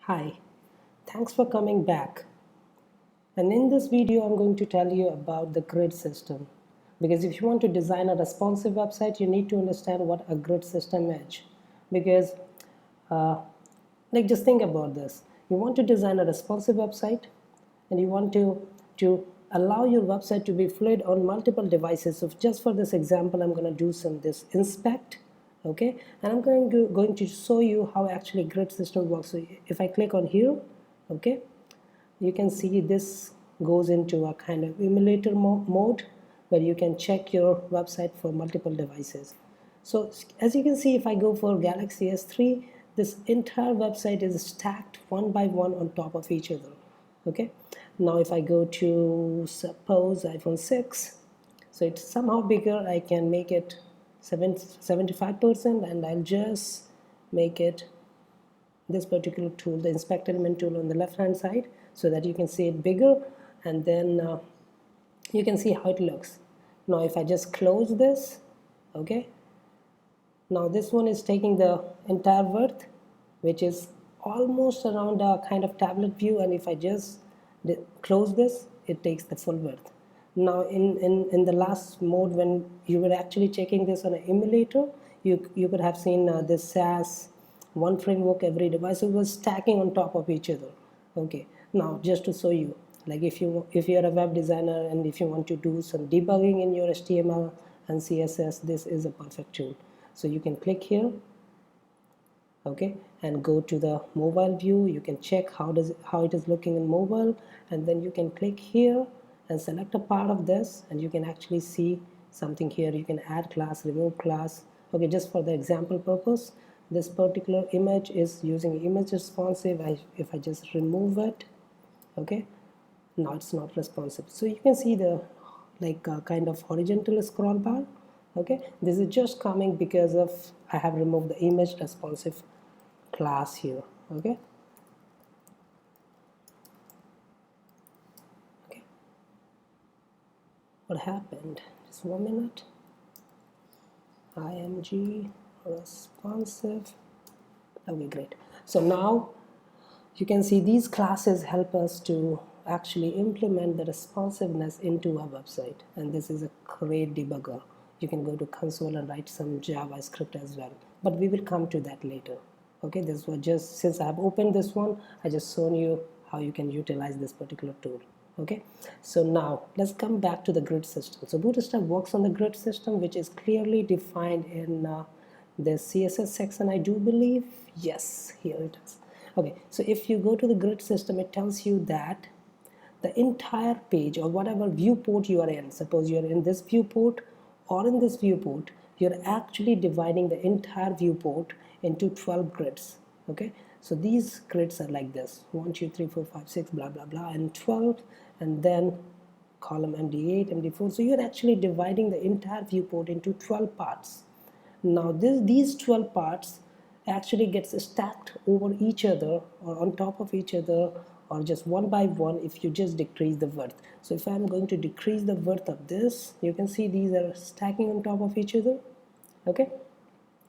Hi, thanks for coming back. And in this video, I'm going to tell you about the grid system. Because if you want to design a responsive website, you need to understand what a grid system is. Because, uh, just think about this. You want to design a responsive website, and you want to allow your website to be fluid on multiple devices. So just for this example, I'm going to do this inspect. Okay, and I'm going to show you how actually grid system works. So if I click on here, okay, you can see this goes into a kind of emulator mode where you can check your website for multiple devices. So as you can see, if I go for Galaxy S3, this entire website is stacked one by one on top of each other. Okay, now if I go to suppose iPhone 6, so it's somehow bigger, I can make it 75%, and I'll just make it this particular tool, the inspect element tool, on the left hand side, so that you can see it bigger, and then you can see how it looks. Now if I just close this, okay, now this one is taking the entire width, which is almost around a kind of tablet view, and if I just close this, it takes the full width. Now in the last mode, when you were actually checking this on an emulator, you could have seen this SAS one framework every device. It was stacking on top of each other. Okay, now just to show you, like if you're a web designer and if you want to do some debugging in your HTML and CSS, this is a perfect tool. So you can click here, okay, and go to the mobile view. You can check how it is looking in mobile, and then you can click here and select a part of this, and you can actually see something here. You can add class, remove class. Okay, just for the example purpose, this particular image is using image responsive. If I just remove it, okay, now it's not responsive. So you can see the kind of horizontal scroll bar. Okay, this is just coming because of I have removed the image responsive class here. Okay, what happened? Just 1 minute. img responsive. Okay, great. So now you can see these classes help us to actually implement the responsiveness into our website, and this is a great debugger. You can go to console and write some JavaScript as well, but we will come to that later. Okay, this was just, since I have opened this one, I just shown you how you can utilize this particular tool. Okay, so now let's come back to the grid system. So BootStrap works on the grid system, which is clearly defined in the CSS section, I do believe. Yes, here it is. Okay, so if you go to the grid system, it tells you that the entire page or whatever viewport you are in, suppose you are in this viewport or in this viewport, you're actually dividing the entire viewport into 12 grids. Okay, so these grids are like this: 1 2 3 4 5 6 blah blah blah, and 12, and then column MD8 MD4. So you're actually dividing the entire viewport into 12 parts. Now these 12 parts actually gets stacked over each other or on top of each other, or just one by one if you just decrease the width. So if I'm going to decrease the width of this, you can see these are stacking on top of each other. Okay,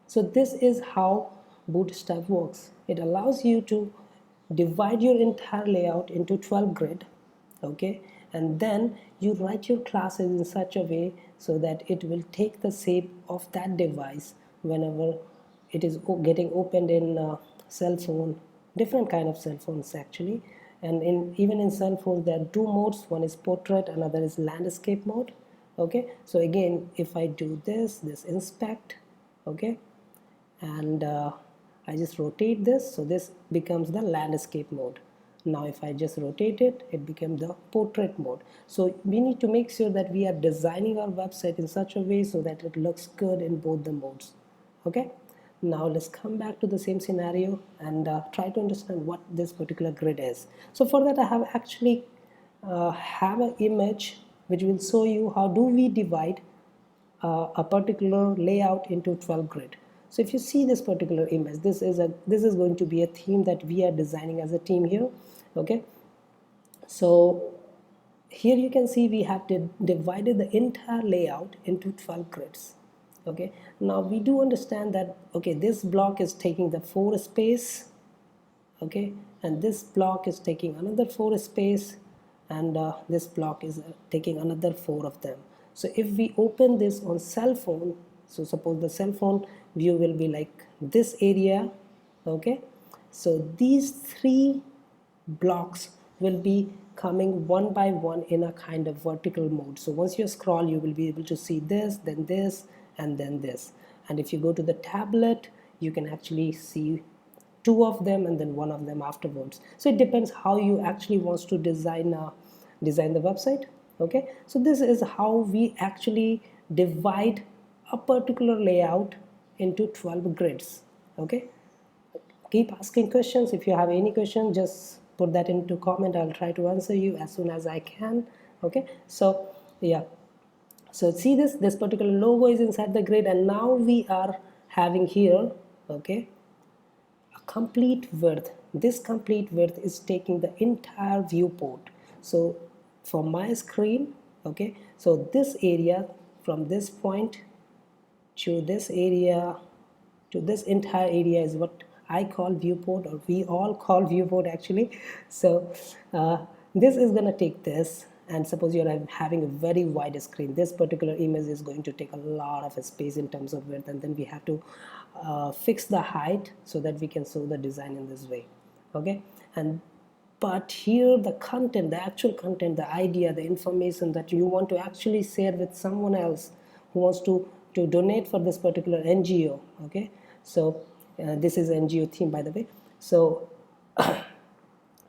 so this is how BootStrap works. It allows you to divide your entire layout into 12 grid. Okay, and then you write your classes in such a way so that it will take the shape of that device whenever it is getting opened in cell phone, different kind of cell phones actually. And even in cell phones there are two modes: one is portrait, another is landscape mode. Okay, so again, if I do this inspect, okay, and I just rotate this, so this becomes the landscape mode. Now if I just rotate it, it becomes the portrait mode. So we need to make sure that we are designing our website in such a way so that it looks good in both the modes. Okay, now let's come back to the same scenario and try to understand what this particular grid is. So for that, I have actually have an image which will show you how do we divide a particular layout into 12 grid. So if you see this particular image, this is going to be a theme that we are designing as a team here. Okay, so here you can see we have divided the entire layout into 12 grids. Okay, now we do understand that, okay, this block is taking the 4 space, okay, and this block is taking another 4 space, and this block is taking another 4 of them. So if we open this on cell phone, so suppose the cell phone view will be like this area, okay, so these 3 blocks will be coming one by one in a kind of vertical mode. So once you scroll, you will be able to see this, then this, and then this. And if you go to the tablet, you can actually see 2 of them and then 1 of them afterwards. So it depends how you actually wants to design the website. Okay, so this is how we actually divide a particular layout into 12 grids. Okay, keep asking questions. If you have any question, just put that into comment. I'll try to answer you as soon as I can. Okay, so yeah, so see, this particular logo is inside the grid, and now we are having here, okay, a complete width. This complete width is taking the entire viewport. So for my screen, okay, so this area from this point to this area to this entire area is what I call viewport, or we all call viewport actually. So this is gonna take this, and suppose you're having a very wide screen, this particular image is going to take a lot of space in terms of width, and then we have to fix the height so that we can show the design in this way. Okay, and but here the content, the actual content, the idea, the information that you want to actually share with someone else who wants to donate for this particular NGO. Okay, so this is NGO theme, by the way. So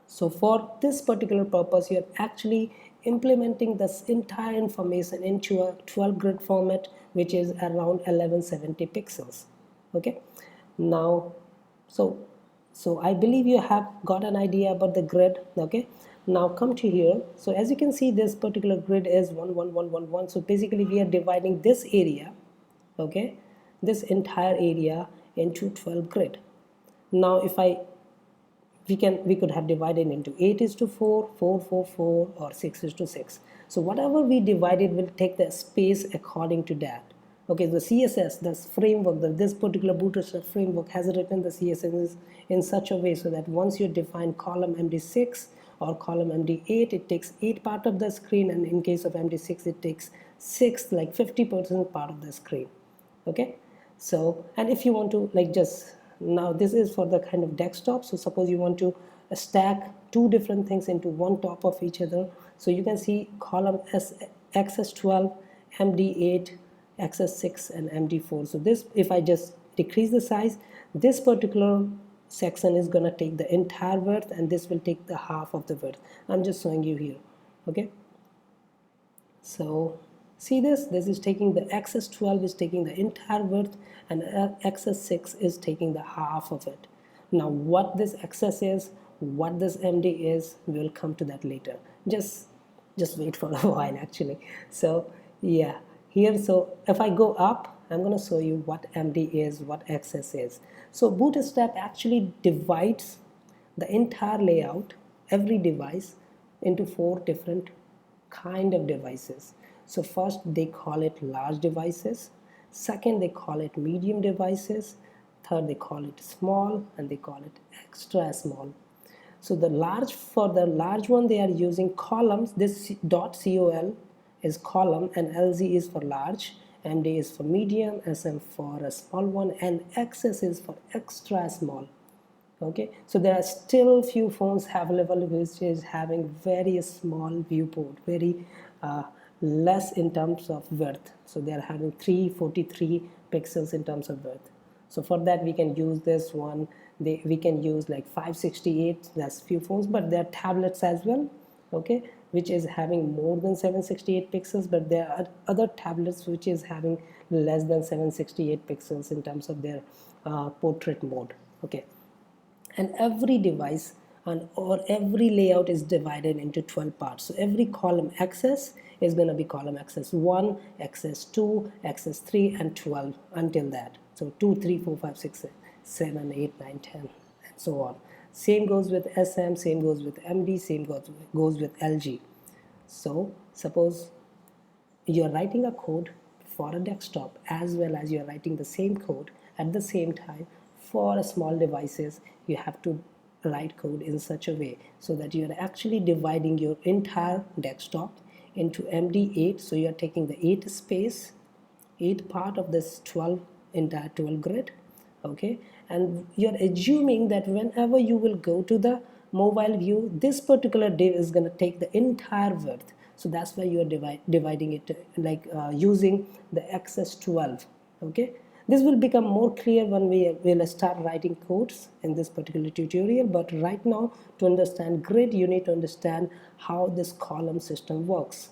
so for this particular purpose, you're actually implementing this entire information into a 12 grid format, which is around 1170 pixels. Okay, now so I believe you have got an idea about the grid. Okay, now come to here. So as you can see, this particular grid is 1 1 1 1 1. So basically we are dividing this area, okay, this entire area into 12 grid. Now if we could have divided into 8 is to 4, 4 4 4, or 6 is to 6. So whatever we divided will take the space according to that. Okay, the CSS, this framework, this particular BootStrap framework has written the CSS in such a way so that once you define column MD6 or column MD8, it takes 8 part of the screen, and in case of MD6 it takes 6, like 50% part of the screen. Okay, so and if you want to like just now, this is for the kind of desktop. So suppose you want to stack 2 different things into one top of each other, so you can see column XS12, MD8, XS6, and MD4. So this, if I just decrease the size, this particular section is gonna take the entire width, and this will take the half of the width. I'm just showing you here. Okay, so see, this is taking the XS12 is taking the entire width, and XS6 is taking the half of it. Now what this XS is, what this MD is, we'll come to that later. Just wait for a while actually. So yeah, here, so if I go up, I'm going to show you what MD is, what XS is. So BootStrap actually divides the entire layout, every device, into 4 different kind of devices. So first they call it large devices, second they call it medium devices, third they call it small, and they call it extra small. So for the large one they are using columns. This .col is column, and LZ is for large, MD is for medium, SM for a small one, and XS is for extra small. Okay, so there are still few phones available which is having very small viewport, very less in terms of width. So they are having 343 pixels in terms of width. So for that we can use this one. We can use like 568. That's few phones, but there are tablets as well, okay, which is having more than 768 pixels, but there are other tablets which is having less than 768 pixels in terms of their portrait mode. Okay, and every device or every layout is divided into 12 parts. So every column XS is going to be column XS1, XS2, XS3, and 12 until that. So 2, 3, 4, 5, 6, 7, 8, 9, 10, and so on. Same goes with SM, same goes with MD, same goes with LG. So suppose you're writing a code for a desktop as well as you're writing the same code at the same time for small devices. You have to write code in such a way so that you're actually dividing your entire desktop into MD8. So you're taking the 8 space, 8 part of this 12 entire 12 grid, okay, and you're assuming that whenever you will go to the mobile view, this particular div is going to take the entire width. So that's why you are dividing it like using the XS12. Okay, this will become more clear when we will start writing codes in this particular tutorial, but right now to understand grid you need to understand how this column system works,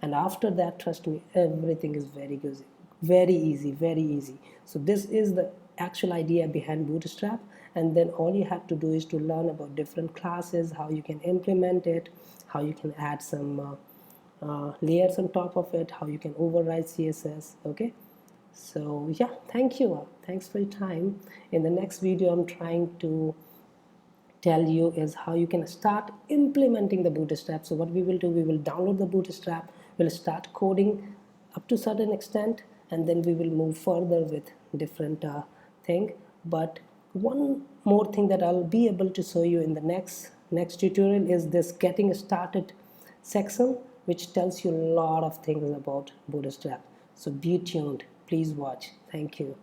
and after that, trust me, everything is very good, very easy, very easy. So this is the actual idea behind Bootstrap, and then all you have to do is to learn about different classes, how you can implement it, how you can add some layers on top of it, how you can override CSS. Okay, so yeah, thank you, thanks for your time. In the next video I'm trying to tell you is how you can start implementing the Bootstrap. So what we will do, we will download the Bootstrap, we'll start coding up to certain extent, and then we will move further with different thing. But one more thing that I'll be able to show you in the next tutorial is this getting started section, which tells you a lot of things about Bootstrap. So be tuned, please watch. Thank you.